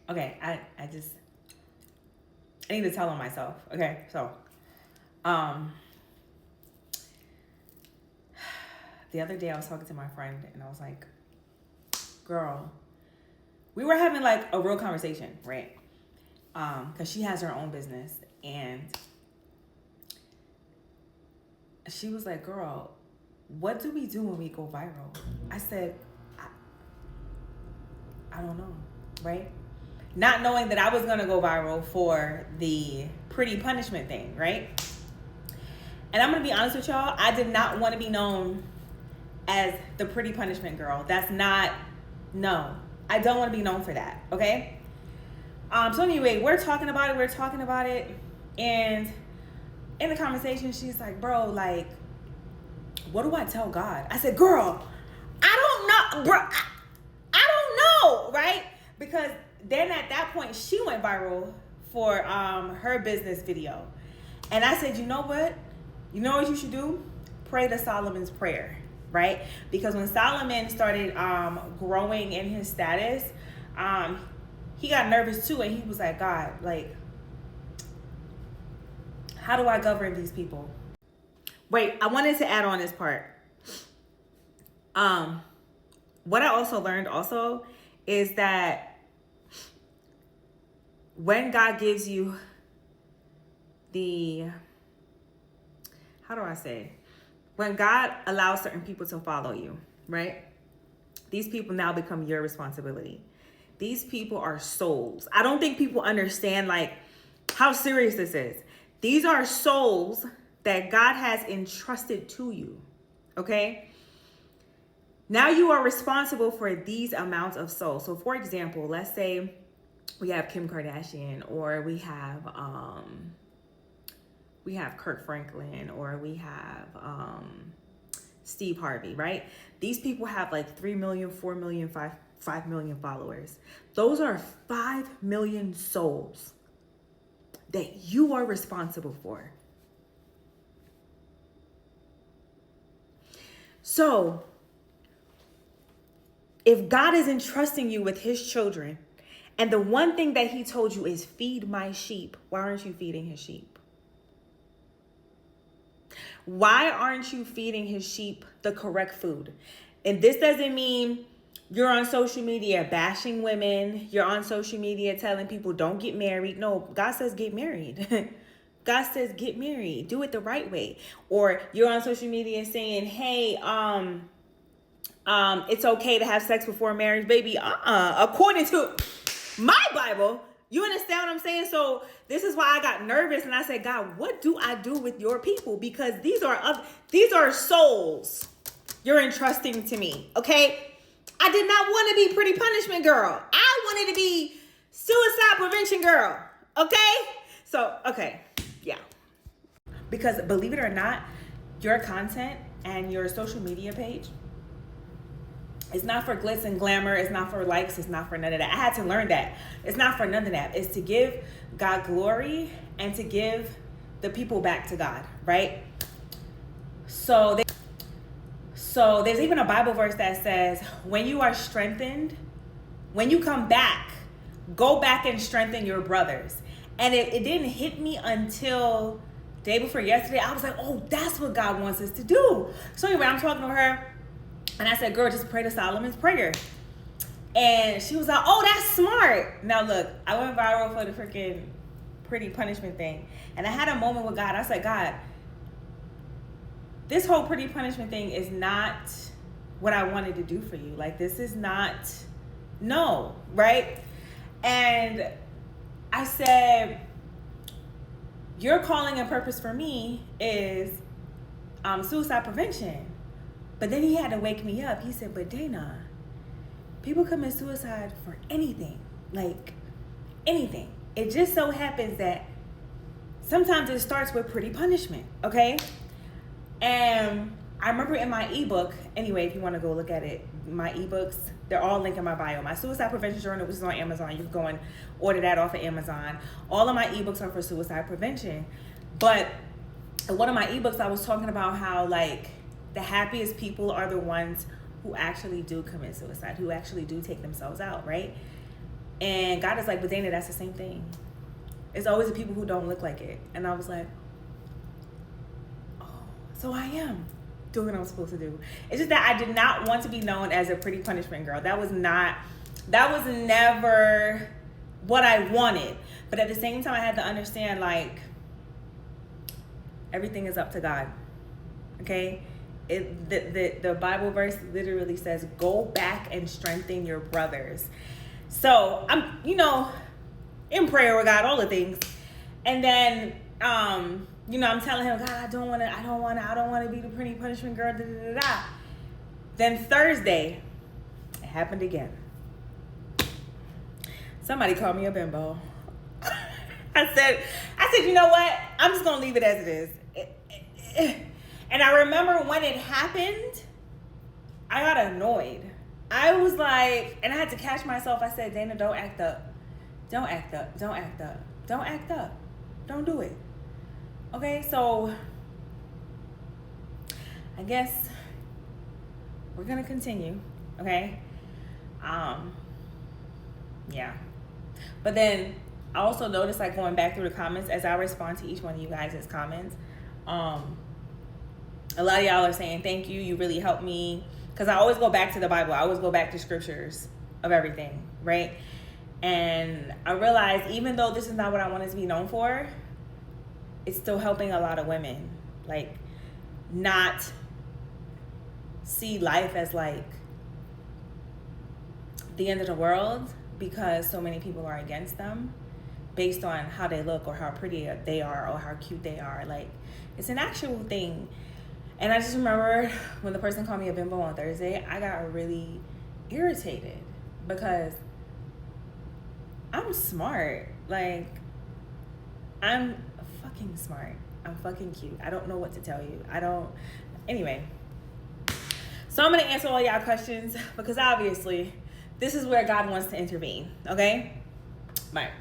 Okay, I need to tell on myself. Okay, so um the other day I was talking to my friend and I was like, girl, we were having like a real conversation, right? Because she has her own business and she was like, girl, what do we do when we go viral? I said, I don't know, right? Not knowing that I was gonna go viral for the pretty punishment thing, right? And I'm gonna be honest with y'all, I did not want to be known as the pretty punishment girl. That's not, no. I don't want to be known for that, okay? So anyway, we're talking about it, and in the conversation, she's like, bro, like, what do I tell God? I said, girl, I don't know, bro. I don't know, right? Because then at that point, she went viral for her business video. And I said, you know what? You know what you should do? Pray the Solomon's prayer, right? Because when Solomon started growing in his status, he got nervous too. And he was like, God, like, how do I govern these people? Wait, I wanted to add on this part. What I also learned also is that when God gives you how do I say? When God allows certain people to follow you, right? These people now become your responsibility. These people are souls. I don't think people understand like how serious this is. These are souls that God has entrusted to you, okay? Now you are responsible for these amounts of souls. So for example, let's say we have Kim Kardashian, or we have Kirk Franklin, or we have Steve Harvey, right? These people have like 3 million, 4 million, 5 million followers. Those are 5 million souls that you are responsible for. So if God is entrusting you with his children, and the one thing that he told you is feed my sheep, why aren't you feeding his sheep? Why aren't you feeding his sheep the correct food? And this doesn't mean you're on social media bashing women. You're on social media telling people don't get married. No, God says get married. God says get married. Do it the right way. Or you're on social media saying, hey, it's okay to have sex before marriage, baby. According to my Bible, you understand what I'm saying? So this is why I got nervous and I said, God, what do I do with your people? Because these are souls you're entrusting to me, okay? I did not want to be pretty punishment girl. I wanted to be suicide prevention girl, okay? So, okay, yeah. Because believe it or not, your content and your social media page, it's not for glitz and glamour. It's not for likes. It's not for none of that. I had to learn that. It's not for none of that. It's to give God glory and to give the people back to God, right? So there's even a Bible verse that says, when you are strengthened, when you come back, go back and strengthen your brothers. And it didn't hit me until day before yesterday. I was like, oh, that's what God wants us to do. So anyway, I'm talking to her. And I said, girl, just pray the Solomon's prayer. And she was like, oh, that's smart. Now, look, I went viral for the freaking pretty punishment thing. And I had a moment with God. I said, God, this whole pretty punishment thing is not what I wanted to do for you. Like, this is not, no, right? And I said, your calling and purpose for me is suicide prevention. But then he had to wake me up. He said, but Dana, people commit suicide for anything, like anything. It just so happens that sometimes it starts with pretty punishment, okay? And I remember in my ebook, anyway, if you want to go look at it, my ebooks, they're all linked in my bio. My suicide prevention journal, which is on Amazon, you can go and order that off of Amazon. All of my ebooks are for suicide prevention. But in one of my ebooks, I was talking about how, like, the happiest people are the ones who actually do commit suicide, who actually do take themselves out, right? And God is like, but Dana, that's the same thing. It's always the people who don't look like it. And I was like, oh, so I am doing what I'm supposed to do. It's just that I did not want to be known as a pretty punishment girl. That was never what I wanted. But at the same time, I had to understand, like, everything is up to God. Okay? The Bible verse literally says, go back and strengthen your brothers. So I'm, in prayer with God, all the things. And then, I'm telling him, God, I don't want to be the pretty punishment girl. Da, da, da, da. Then Thursday, it happened again. Somebody called me a bimbo. I said, you know what? I'm just going to leave it as it is. And I remember when it happened, I got annoyed. I was like, and I had to catch myself. I said, Dana, don't act up. Don't act up. Don't act up. Don't act up. Don't do it. Okay, so I guess we're going to continue. Okay? Yeah. But then I also noticed, like, going back through the comments as I respond to each one of you guys' comments, a lot of y'all are saying, thank you. You really helped me. Because I always go back to the Bible. I always go back to scriptures of everything, right? And I realized, even though this is not what I wanted to be known for, it's still helping a lot of women, like, not see life as, like, the end of the world because so many people are against them based on how they look or how pretty they are or how cute they are. Like, it's an actual thing. And I just remember when the person called me a bimbo on Thursday, I got really irritated because I'm smart. Like, I'm fucking smart. I'm fucking cute. I don't know what to tell you. Anyway. So I'm going to answer all y'all questions because obviously this is where God wants to intervene. Okay? Bye.